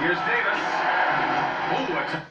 Here's Davis. Oh, it's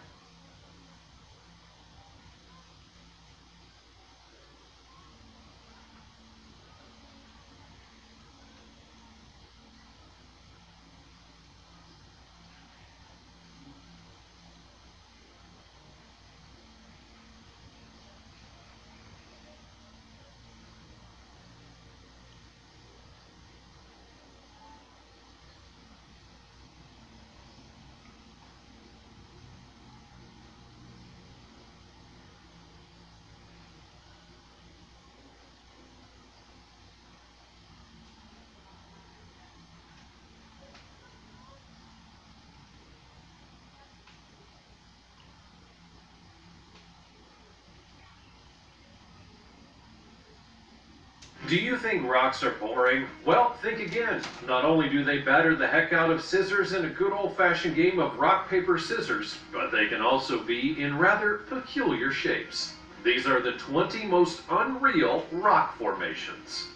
Do you think rocks are boring? Well, think again. Not only do they batter the heck out of scissors in a good old-fashioned game of rock, paper, scissors, but they can also be in rather peculiar shapes. These are the 20 most unreal rock formations.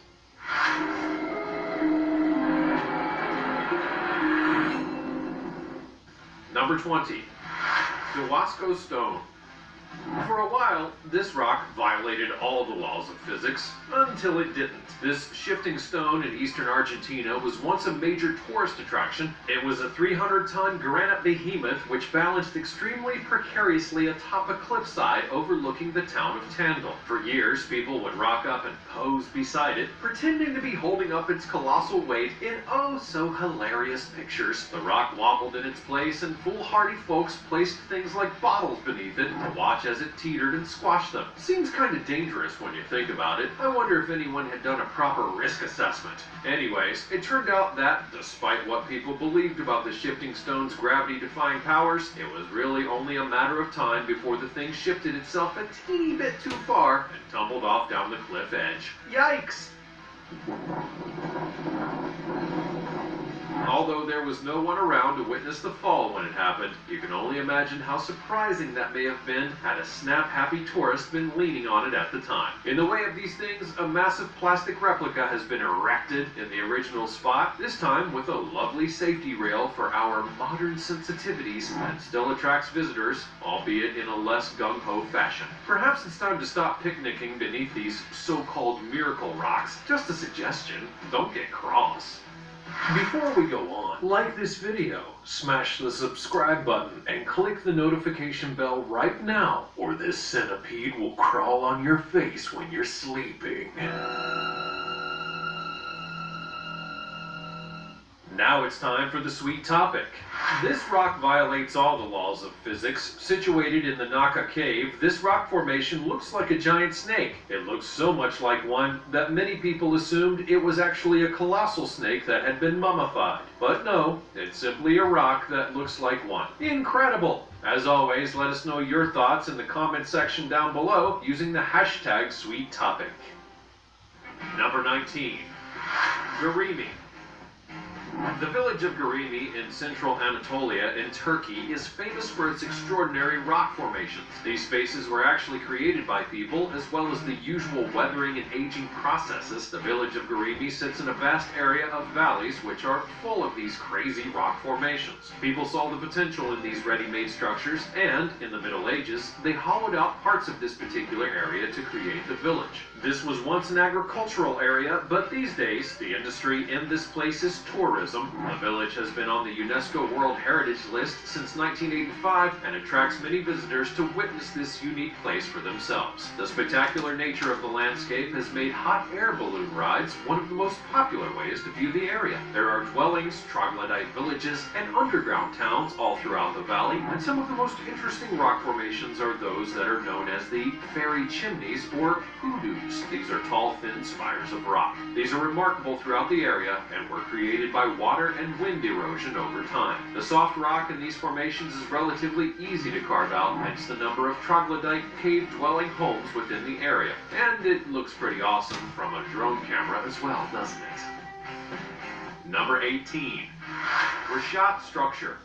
Number 20. Kewaskum Stone. For a while, this rock violated all the laws of physics, until it didn't. This shifting stone in eastern Argentina was once a major tourist attraction. It was a 300-ton granite behemoth which balanced extremely precariously atop a cliffside overlooking the town of Tandil. For years, people would rock up and pose beside it, pretending to be holding up its colossal weight in oh-so-hilarious pictures. The rock wobbled in its place, and foolhardy folks placed things like bottles beneath it to watch as it teetered and squashed them. Seems kind of dangerous when you think about it. I wonder if anyone had done a proper risk assessment. Anyways, it turned out that, despite what people believed about the shifting stone's gravity-defying powers, it was really only a matter of time before the thing shifted itself a teeny bit too far and tumbled off down the cliff edge. Yikes! Although there was no one around to witness the fall when it happened, you can only imagine how surprising that may have been had a snap-happy tourist been leaning on it at the time. In the way of these things, a massive plastic replica has been erected in the original spot, this time with a lovely safety rail for our modern sensitivities, and still attracts visitors, albeit in a less gung-ho fashion. Perhaps it's time to stop picnicking beneath these so-called miracle rocks. Just a suggestion, don't get cross. Before we go on, like this video, smash the subscribe button, and click the notification bell right now, or this centipede will crawl on your face when you're sleeping. Now it's time for the sweet topic. This rock violates all the laws of physics. Situated in the Naka Cave, this rock formation looks like a giant snake. It looks so much like one that many people assumed it was actually a colossal snake that had been mummified. But no, it's simply a rock that looks like one. Incredible! As always, let us know your thoughts in the comment section down below using the hashtag #SweetTopic. Number 19. Göreme. The village of Göreme in central Anatolia in Turkey is famous for its extraordinary rock formations. These spaces were actually created by people, as well as the usual weathering and aging processes. The village of Göreme sits in a vast area of valleys which are full of these crazy rock formations. People saw the potential in these ready-made structures, and, in the Middle Ages, they hollowed out parts of this particular area to create the village. This was once an agricultural area, but these days, the industry in this place is tourism. The village has been on the UNESCO World Heritage List since 1985 and attracts many visitors to witness this unique place for themselves. The spectacular nature of the landscape has made hot air balloon rides one of the most popular ways to view the area. There are dwellings, troglodyte villages, and underground towns all throughout the valley, and some of the most interesting rock formations are those that are known as the fairy chimneys or hoodoos. These are tall, thin spires of rock. These are remarkable throughout the area and were created by water and wind erosion over time. The soft rock in these formations is relatively easy to carve out, hence the number of troglodyte cave-dwelling homes within the area. And it looks pretty awesome from a drone camera as well, doesn't it? Number 18. Reshat Structure.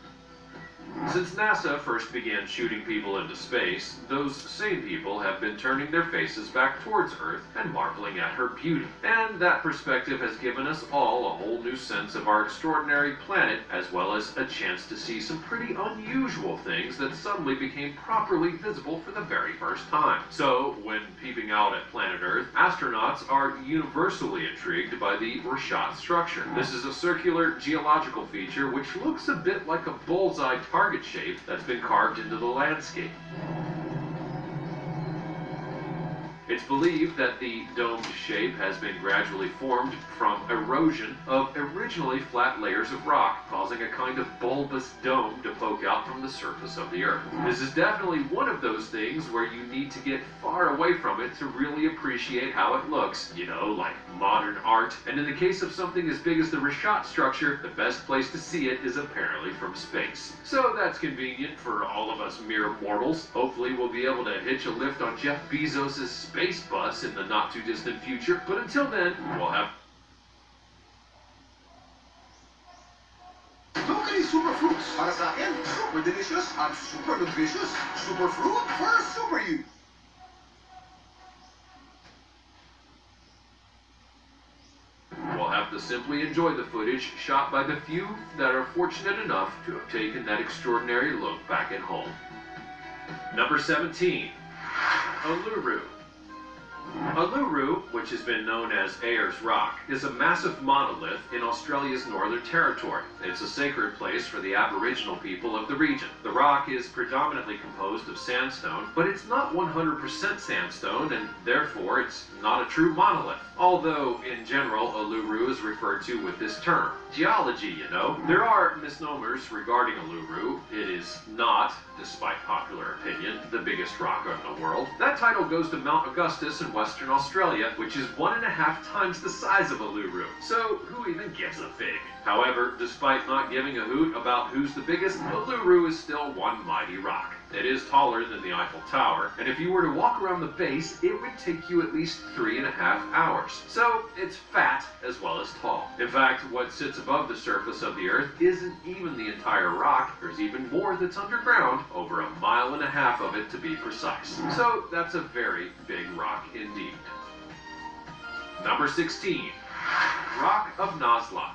Since NASA first began shooting people into space, those same people have been turning their faces back towards Earth and marveling at her beauty. And that perspective has given us all a whole new sense of our extraordinary planet, as well as a chance to see some pretty unusual things that suddenly became properly visible for the very first time. So, when peeping out at planet Earth, astronauts are universally intrigued by the Richat structure. This is a circular geological feature which looks a bit like a bullseye target shape that's been carved into the landscape. It's believed that the domed shape has been gradually formed from erosion of originally flat layers of rock, causing a kind of bulbous dome to poke out from the surface of the Earth. This is definitely one of those things where you need to get far away from it to really appreciate how it looks, you know, like modern art. And in the case of something as big as the Richat structure, the best place to see it is apparently from space. So that's convenient for all of us mere mortals. Hopefully we'll be able to hitch a lift on Jeff Bezos' space bus in the not-too-distant future, but until then, we'll have... Locally super fruits. Para sa akin, super delicious and super nutritious. Super fruit for super you. We'll have to simply enjoy the footage shot by the few that are fortunate enough to have taken that extraordinary look back at home. Number 17. Uluru. Uluru, which has been known as Ayers Rock, is a massive monolith in Australia's Northern Territory. It's a sacred place for the Aboriginal people of the region. The rock is predominantly composed of sandstone, but it's not 100% sandstone, and therefore it's not a true monolith. Although, in general, Uluru is referred to with this term. Geology, you know. There are misnomers regarding Uluru. It is not, despite popular opinion, the biggest rock in the world. That title goes to Mount Augustus in Western Australia, which is 1.5 times the size of Uluru. So, who even gives a fig? However, despite not giving a hoot about who's the biggest, Uluru is still one mighty rock. It is taller than the Eiffel Tower, and if you were to walk around the base, it would take you at least 3.5 hours. So, it's fat as well as tall. In fact, what sits above the surface of the Earth isn't even the entire rock. There's even more that's underground, over 1.5 miles of it to be precise. So, that's a very big rock indeed. Number 16. Rock of Nazla.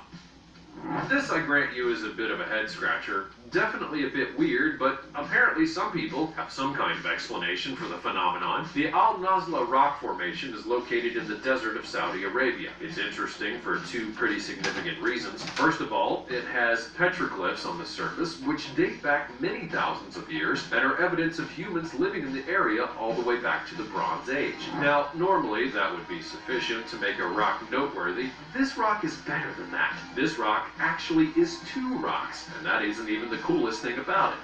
This, I grant you, is a bit of a head-scratcher. Definitely a bit weird, but apparently some people have some kind of explanation for the phenomenon. The Al Nazla rock formation is located in the desert of Saudi Arabia. It's interesting for two pretty significant reasons. First of all, it has petroglyphs on the surface, which date back many thousands of years and are evidence of humans living in the area all the way back to the Bronze Age. Now, normally that would be sufficient to make a rock noteworthy. This rock is better than that. This rock actually is two rocks, and that isn't even the coolest thing about it.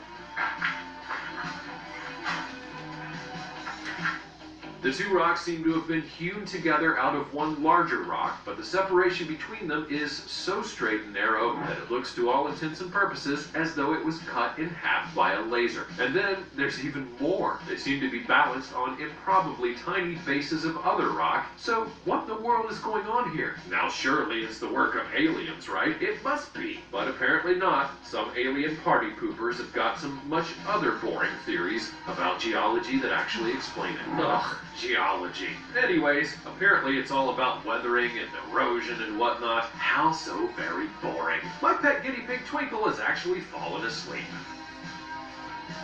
The two rocks seem to have been hewn together out of one larger rock, but the separation between them is so straight and narrow that it looks to all intents and purposes as though it was cut in half by a laser. And then there's even more. They seem to be balanced on improbably tiny bases of other rock. So what in the world is going on here? Now surely it's the work of aliens, right? It must be. But apparently not. Some alien party poopers have got some much other boring theories about geology that actually explain it. Ugh. Geology. Anyways, apparently it's all about weathering and erosion and whatnot. How so very boring. My pet guinea pig Twinkle has actually fallen asleep.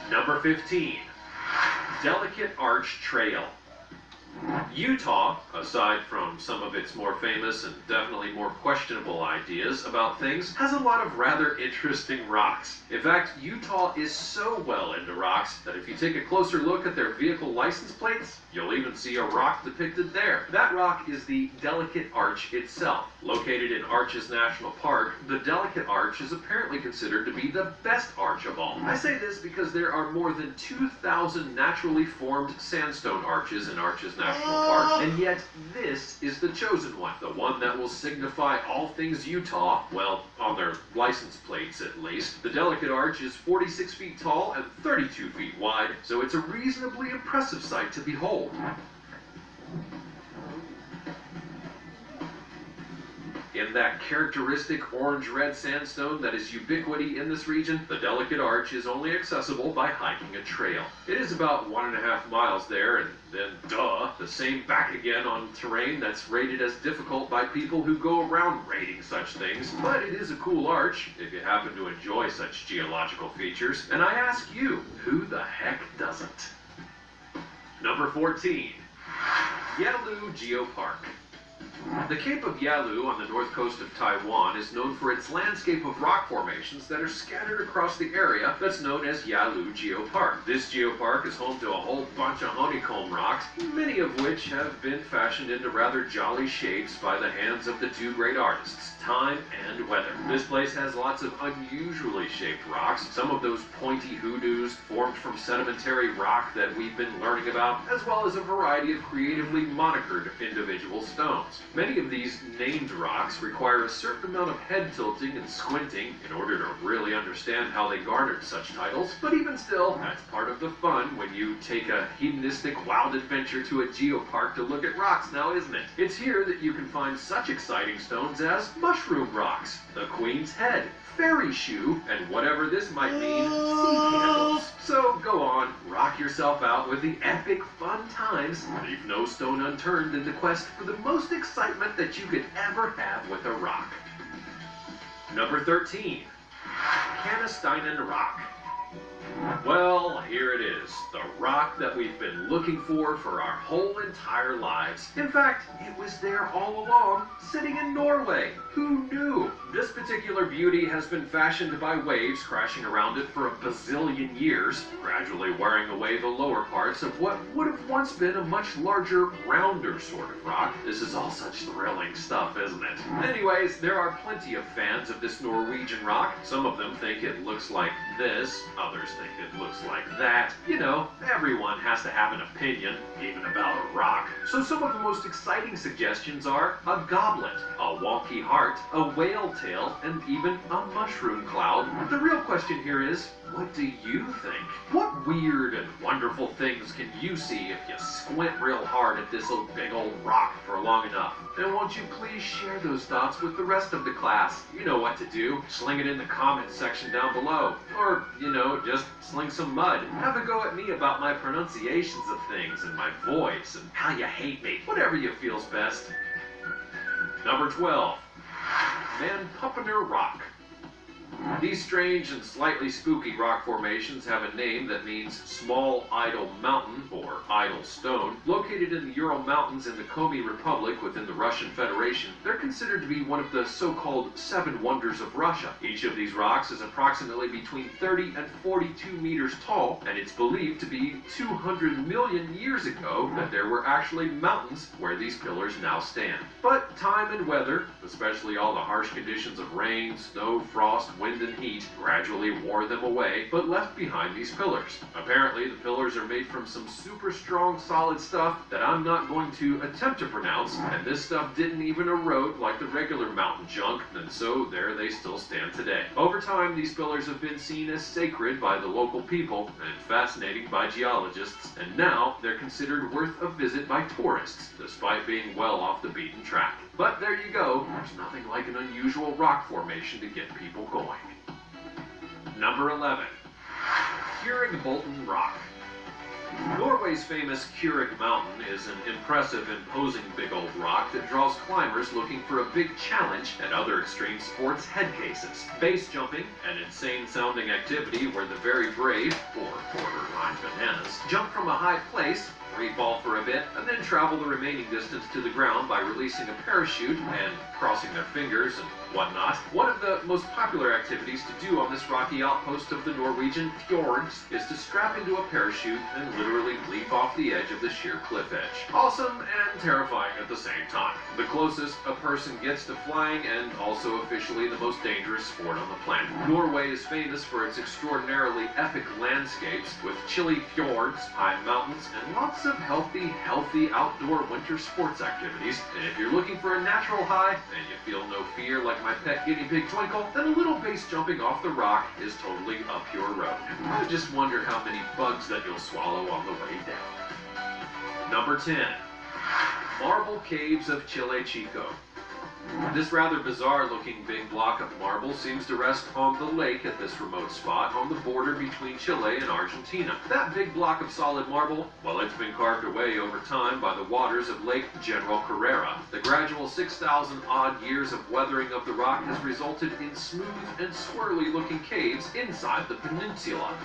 Number 15. Delicate Arch Trail. Utah, aside from some of its more famous and definitely more questionable ideas about things, has a lot of rather interesting rocks. In fact, Utah is so well into rocks that if you take a closer look at their vehicle license plates, you'll even see a rock depicted there. That rock is the Delicate Arch itself. Located in Arches National Park, the Delicate Arch is apparently considered to be the best arch of all. I say this because there are more than 2,000 naturally formed sandstone arches in Arches National Park, and yet this is the chosen one, the one that will signify all things Utah, well, on their license plates at least. The Delicate Arch is 46 feet tall and 32 feet wide, so it's a reasonably impressive sight to behold. In that characteristic orange-red sandstone that is ubiquity in this region, the delicate arch is only accessible by hiking a trail. It is about 1.5 miles there, and then, the same back again on terrain that's rated as difficult by people who go around rating such things. But it is a cool arch, if you happen to enjoy such geological features. And I ask you, who the heck doesn't? Number 14. Yalu Geopark. The Cape of Yalu on the north coast of Taiwan is known for its landscape of rock formations that are scattered across the area that's known as Yalu Geopark. This geopark is home to a whole bunch of honeycomb rocks, many of which have been fashioned into rather jolly shapes by the hands of the two great artists, time and weather. This place has lots of unusually shaped rocks, some of those pointy hoodoos formed from sedimentary rock that we've been learning about, as well as a variety of creatively monikered individual stones. Many of these named rocks require a certain amount of head tilting and squinting in order to really understand how they garnered such titles, but even still, that's part of the fun when you take a hedonistic wild adventure to a geopark to look at rocks now, isn't it? It's here that you can find such exciting stones as mushroom rocks, the Queen's Head, fairy shoe, and whatever this might mean, sea candles. So go on, rock yourself out with the epic fun times. Leave no stone unturned in the quest for the most excitement that you could ever have with a rock. Number 13. Cannisteinen Rock. Well, here it is, the rock that we've been looking for our whole entire lives. In fact, it was there all along, sitting in Norway. Who knew? This particular beauty has been fashioned by waves crashing around it for a bazillion years, gradually wearing away the lower parts of what would have once been a much larger, rounder sort of rock. This is all such thrilling stuff, isn't it? Anyways, there are plenty of fans of this Norwegian rock. Some of them think it looks like this, others think it looks like that. You know, everyone has to have an opinion, even about a rock. So some of the most exciting suggestions are a goblet, a wonky heart, a whale tail, and even a mushroom cloud. The real question here is, what do you think? What weird and wonderful things can you see if you squint real hard at this big old rock for long enough? And won't you please share those thoughts with the rest of the class? You know what to do. Sling it in the comments section down below. Or, you know, just sling some mud. Have a go at me about my pronunciations of things and my voice and how you hate me. Whatever you feel's best. Number 12. Manpuppener Rock. These strange and slightly spooky rock formations have a name that means small idol mountain or idol stone. Located in the Ural Mountains in the Komi Republic within the Russian Federation, they're considered to be one of the so-called 7 wonders of Russia. Each of these rocks is approximately between 30 and 42 meters tall, and it's believed to be 200 million years ago that there were actually mountains where these pillars now stand. But time and weather, especially all the harsh conditions of rain, snow, frost, wind, and heat gradually wore them away, but left behind these pillars. Apparently, the pillars are made from some super strong solid stuff that I'm not going to attempt to pronounce, and this stuff didn't even erode like the regular mountain junk, and so there they still stand today. Over time, these pillars have been seen as sacred by the local people and fascinating by geologists, and now they're considered worth a visit by tourists, despite being well off the beaten track. But there you go, there's nothing like an unusual rock formation to get people going. Number 11. Keurig-Bolten Rock. Norway's famous Keurig Mountain is an impressive, imposing big old rock that draws climbers looking for a big challenge at other extreme sports head cases. Base jumping, an insane-sounding activity where the very brave, or borderline bananas, jump from a high place, free fall for a bit, and then travel the remaining distance to the ground by releasing a parachute and crossing their fingers and whatnot. One of the most popular activities to do on this rocky outpost of the Norwegian fjords is to strap into a parachute and literally leap off the edge of the sheer cliff edge. Awesome and terrifying at the same time. The closest a person gets to flying and also officially the most dangerous sport on the planet. Norway is famous for its extraordinarily epic landscapes with chilly fjords, high mountains, and lots of healthy outdoor winter sports activities. And if you're looking for a natural high and you feel no fear like my pet guinea pig Twinkle, then a little base jumping off the rock is totally up your road. I just wonder how many bugs that you'll swallow on the way down. Number 10. Marble Caves of Chile Chico. This rather bizarre-looking big block of marble seems to rest on the lake at this remote spot on the border between Chile and Argentina. That big block of solid marble, well, it's been carved away over time by the waters of Lake General Carrera. The gradual 6,000-odd years of weathering of the rock has resulted in smooth and swirly-looking caves inside the peninsula.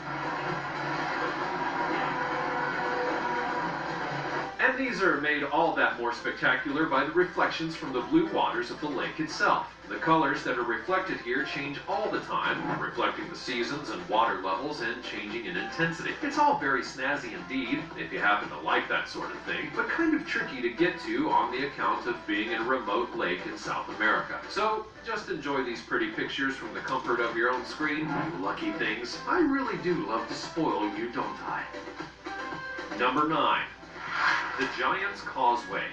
And these are made all that more spectacular by the reflections from the blue waters of the lake itself. The colors that are reflected here change all the time, reflecting the seasons and water levels and changing in intensity. It's all very snazzy indeed, if you happen to like that sort of thing, but kind of tricky to get to on the account of being in a remote lake in South America. So, just enjoy these pretty pictures from the comfort of your own screen, you lucky things. I really do love to spoil you, don't I? Number 9. The Giant's Causeway.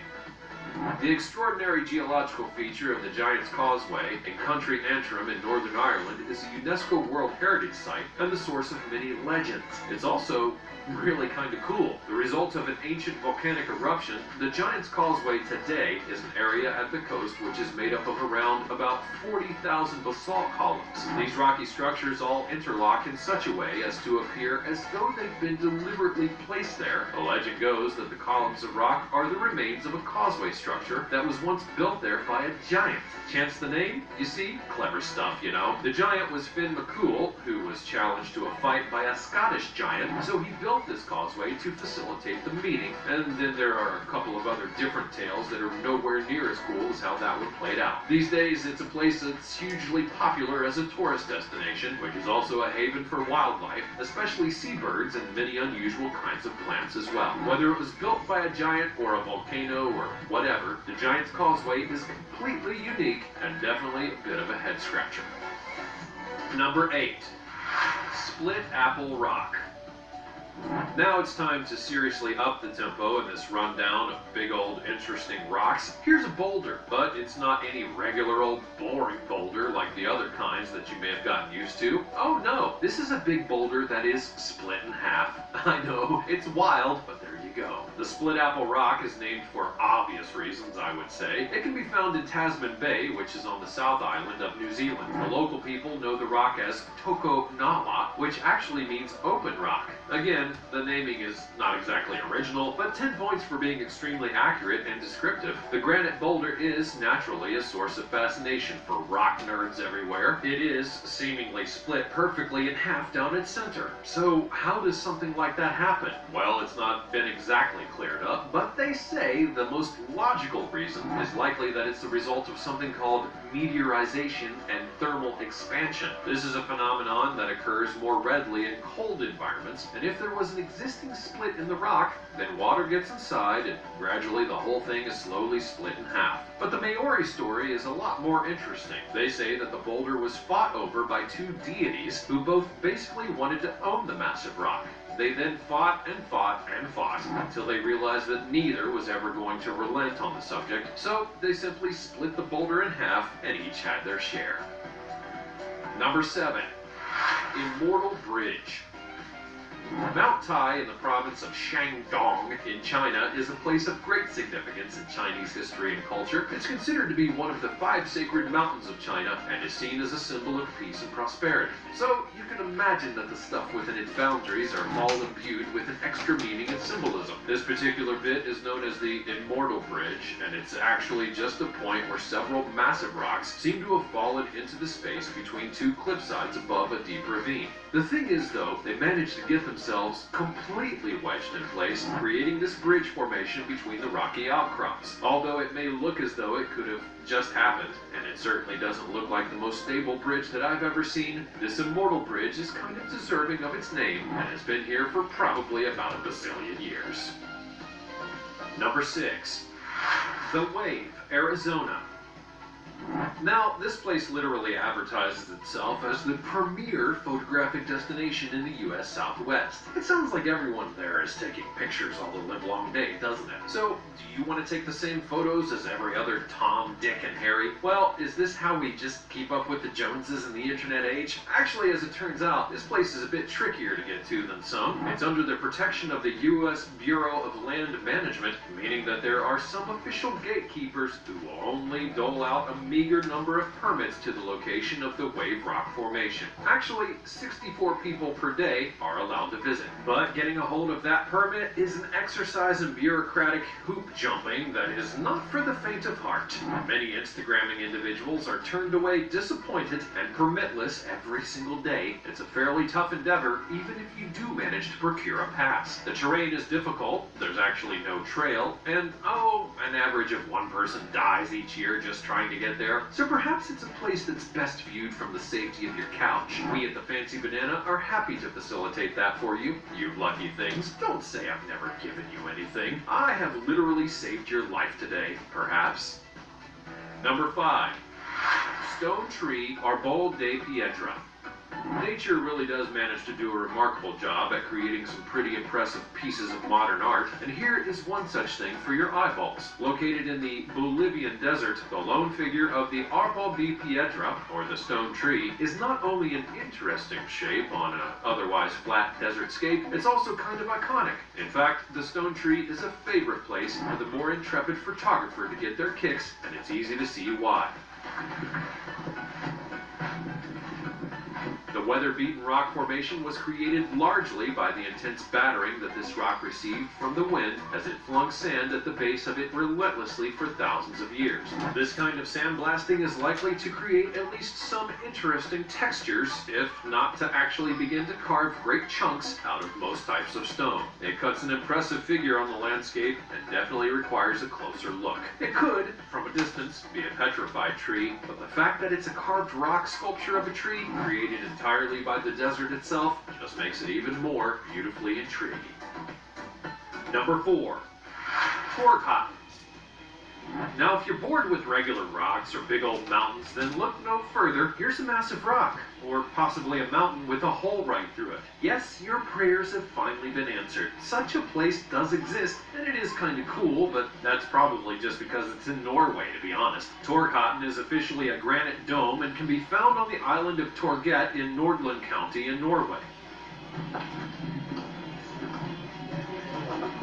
The extraordinary geological feature of the Giant's Causeway in County Antrim in Northern Ireland is a UNESCO World Heritage Site and the source of many legends. It's also really kind of cool. The result of an ancient volcanic eruption, the Giant's Causeway today is an area at the coast which is made up of around about 40,000 basalt columns. These rocky structures all interlock in such a way as to appear as though they've been deliberately placed there. The legend goes that the columns of rock are the remains of a causeway structure that was once built there by a giant. Chance the name? You see? Clever stuff, you know. The giant was Finn McCool, who was challenged to a fight by a Scottish giant, so he built this causeway to facilitate the meeting. And then there are a couple of other different tales that are nowhere near as cool as how that one played out. These days, it's a place that's hugely popular as a tourist destination, which is also a haven for wildlife, especially seabirds and many unusual kinds of plants as well. Whether it was built by a giant or a volcano or whatever, the Giant's Causeway is completely unique and definitely a bit of a head scratcher. Number 8. Split Apple Rock. Now it's time to seriously up the tempo in this rundown of big old interesting rocks. Here's a boulder, but it's not any regular old boring boulder like the other kinds that you may have gotten used to. Oh no, this is a big boulder that is split in half. I know, it's wild, but there you go. The Split Apple Rock is named for obvious reasons, I would say. It can be found in Tasman Bay, which is on the South Island of New Zealand. The local people know the rock as Toko Nawa, which actually means open rock. Again, the naming is not exactly original, but 10 points for being extremely accurate and descriptive. The granite boulder is naturally a source of fascination for rock nerds everywhere. It is seemingly split perfectly in half down its center. So how does something like that happen? Well, it's not been exactly cleared up, but they say the most logical reason is likely that it's the result of something called meteorization and thermal expansion. This is a phenomenon that occurs more readily in cold environments, and if there was an existing split in the rock, then water gets inside and gradually the whole thing is slowly split in half. But the Maori story is a lot more interesting. They say that the boulder was fought over by two deities who both basically wanted to own the massive rock. They then fought and fought and fought until they realized that neither was ever going to relent on the subject, so they simply split the boulder in half and each had their share. Number 7. Immortal Bridge. Mount Tai in the province of Shandong in China is a place of great significance in Chinese history and culture. It's considered to be one of the 5 sacred mountains of China and is seen as a symbol of peace and prosperity. So you can imagine that the stuff within its boundaries are all imbued with an extra meaning and symbolism. This particular bit is known as the Immortal Bridge, and it's actually just a point where several massive rocks seem to have fallen into the space between two cliff sides above a deep ravine. The thing is, though, they managed to get themselves completely wedged in place, creating this bridge formation between the rocky outcrops. Although it may look as though it could have just happened, and it certainly doesn't look like the most stable bridge that I've ever seen, this Immortal Bridge is kind of deserving of its name and has been here for probably about a bazillion years. Number 6. The Wave, Arizona. Now, this place literally advertises itself as the premier photographic destination in the U.S. Southwest. It sounds like everyone there is taking pictures all the livelong day, doesn't it? So, do you want to take the same photos as every other Tom, Dick, and Harry? Well, is this how we just keep up with the Joneses in the internet age? Actually, as it turns out, this place is a bit trickier to get to than some. It's under the protection of the U.S. Bureau of Land Management, meaning that there are some official gatekeepers who will only dole out a meager number of permits to the location of the Wave Rock Formation. Actually, 64 people per day are allowed to visit. But getting a hold of that permit is an exercise in bureaucratic hoop jumping that is not for the faint of heart. Many Instagramming individuals are turned away disappointed and permitless every single day. It's a fairly tough endeavor, even if you do manage to procure a pass. The terrain is difficult, there's actually no trail, and an average of one person dies each year just trying to get there. So perhaps it's a place that's best viewed from the safety of your couch. We at the Fancy Banana are happy to facilitate that for you. You lucky things. Don't say I've never given you anything. I have literally saved your life today, perhaps. Number 5. Stone Tree Arbol de Piedra. Nature really does manage to do a remarkable job at creating some pretty impressive pieces of modern art, and here is one such thing for your eyeballs. Located in the Bolivian desert, the lone figure of the Arbol de Piedra, or the stone tree, is not only an interesting shape on an otherwise flat desert scape, it's also kind of iconic. In fact, the stone tree is a favorite place for the more intrepid photographer to get their kicks, and it's easy to see why. The weather-beaten rock formation was created largely by the intense battering that this rock received from the wind as it flung sand at the base of it relentlessly for thousands of years. This kind of sandblasting is likely to create at least some interesting textures, if not to actually begin to carve great chunks out of most types of stone. It cuts an impressive figure on the landscape and definitely requires a closer look. It could, from a distance, be a petrified tree, but the fact that it's a carved rock sculpture of a tree created entirely by the desert itself just makes it even more beautifully intriguing. Number 4. Torghatten. Now, if you're bored with regular rocks or big old mountains, then look no further. Here's a massive rock, or possibly a mountain with a hole right through it. Yes, your prayers have finally been answered. Such a place does exist, and it is kind of cool, but that's probably just because it's in Norway, to be honest. Torghatten is officially a granite dome and can be found on the island of Torget in Nordland County in Norway.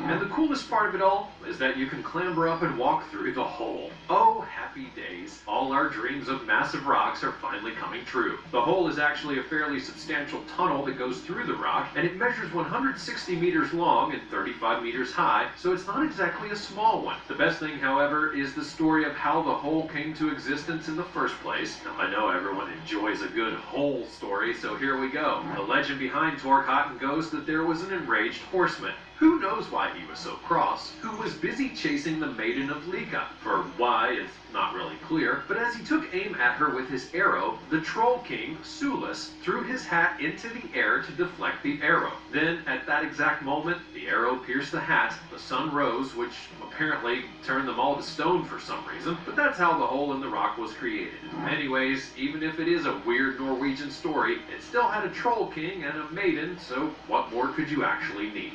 And the coolest part of it all is that you can clamber up and walk through the hole. Oh, happy days. All our dreams of massive rocks are finally coming true. The hole is actually a fairly substantial tunnel that goes through the rock, and it measures 160 meters long and 35 meters high, so it's not exactly a small one. The best thing, however, is the story of how the hole came to existence in the first place. Now, I know everyone enjoys a good hole story, so here we go. The legend behind Torghatten goes that there was an enraged horseman. Who knows why he was so cross, who was busy chasing the Maiden of Lika. For why is not really clear, but as he took aim at her with his arrow, the Troll King, Sulis, threw his hat into the air to deflect the arrow. Then, at that exact moment, the arrow pierced the hat, the sun rose, which apparently turned them all to stone for some reason, but that's how the hole in the rock was created. Anyways, even if it is a weird Norwegian story, it still had a Troll King and a maiden, so what more could you actually need?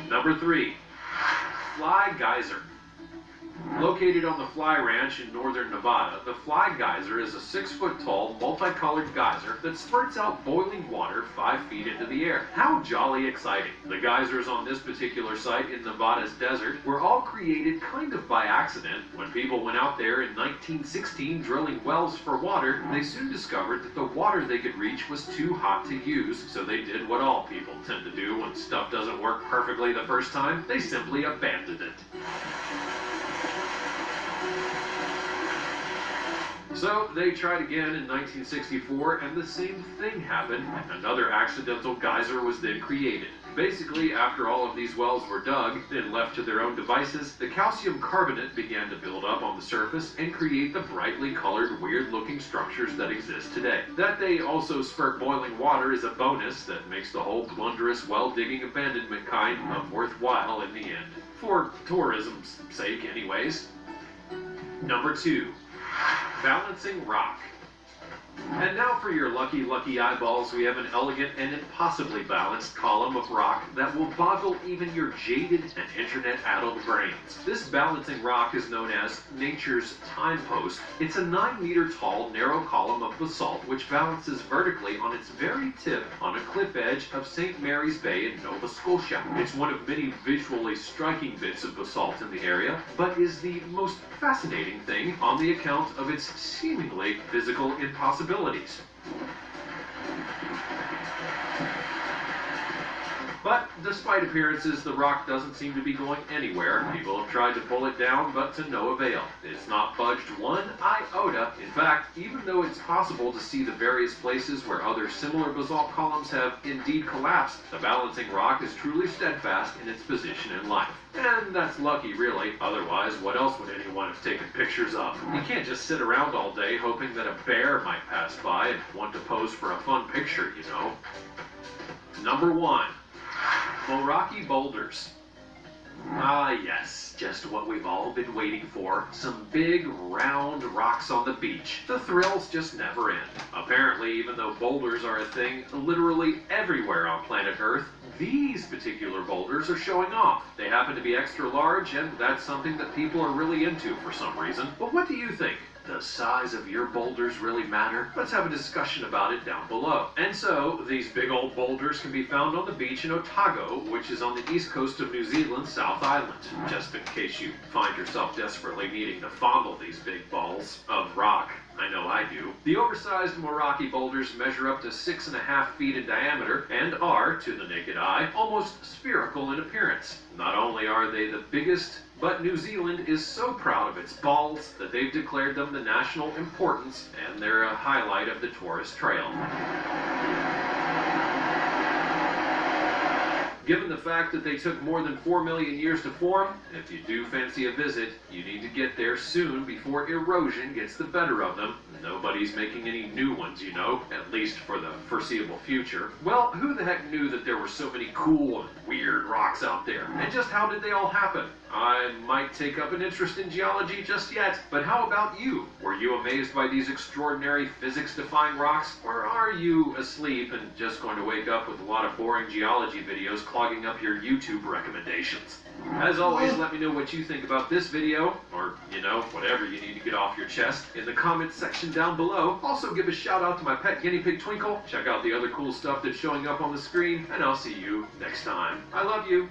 Number 3. Fly Geyser. Located on the Fly Ranch in northern Nevada, the Fly Geyser is a 6-foot-tall, multicolored geyser that spurts out boiling water 5 feet into the air. How jolly exciting! The geysers on this particular site in Nevada's desert were all created kind of by accident. When people went out there in 1916 drilling wells for water, they soon discovered that the water they could reach was too hot to use, so they did what all people tend to do when stuff doesn't work perfectly the first time. They simply abandoned it. So they tried again in 1964, and the same thing happened. Another accidental geyser was then created. Basically, after all of these wells were dug, then left to their own devices, the calcium carbonate began to build up on the surface and create the brightly colored, weird-looking structures that exist today. That they also spurt boiling water is a bonus that makes the whole blunderous well-digging abandonment kind worthwhile in the end. For tourism's sake, anyways. Number 2. Balancing rock. And now for your lucky eyeballs, we have an elegant and impossibly balanced column of rock that will boggle even your jaded and internet-addled brains. This balancing rock is known as nature's time post. It's a 9-meter tall, narrow column of basalt which balances vertically on its very tip on a cliff edge of St. Mary's Bay in Nova Scotia. It's one of many visually striking bits of basalt in the area, but is the most fascinating thing on the account of its seemingly physical impossibilities. But despite appearances, the rock doesn't seem to be going anywhere. People have tried to pull it down, but to no avail. It's not budged one iota. In fact, even though it's possible to see the various places where other similar basalt columns have indeed collapsed, the balancing rock is truly steadfast in its position in life. And that's lucky, really. Otherwise, what else would anyone have taken pictures of? You can't just sit around all day hoping that a bear might pass by and want to pose for a fun picture, you know. Number 1. Moeraki boulders. Ah yes, just what we've all been waiting for. Some big, round rocks on the beach. The thrills just never end. Apparently, even though boulders are a thing literally everywhere on planet Earth, these particular boulders are showing off. They happen to be extra large, and that's something that people are really into for some reason. But what do you think? Does size of your boulders really matter? Let's have a discussion about it down below. And so, these big old boulders can be found on the beach in Otago, which is on the east coast of New Zealand's South Island. Just in case you find yourself desperately needing to fondle these big balls of rock. I know I do. The oversized Moeraki boulders measure up to 6.5 feet in diameter and are, to the naked eye, almost spherical in appearance. Not only are they the biggest, but New Zealand is so proud of its balls that they've declared them the national importance, and they're a highlight of the tourist trail. Given the fact that they took more than 4 million years to form, if you do fancy a visit, you need to get there soon before erosion gets the better of them. Nobody's making any new ones, you know, at least for the foreseeable future. Well, who the heck knew that there were so many cool and weird rocks out there? And just how did they all happen? I might take up an interest in geology just yet, but how about you? Were you amazed by these extraordinary physics-defying rocks? Or are you asleep and just going to wake up with a lot of boring geology videos clogging up your YouTube recommendations? As always, let me know what you think about this video, or, you know, whatever you need to get off your chest, in the comments section down below. Also, give a shout out to my pet guinea pig Twinkle. Check out the other cool stuff that's showing up on the screen, and I'll see you next time. I love you.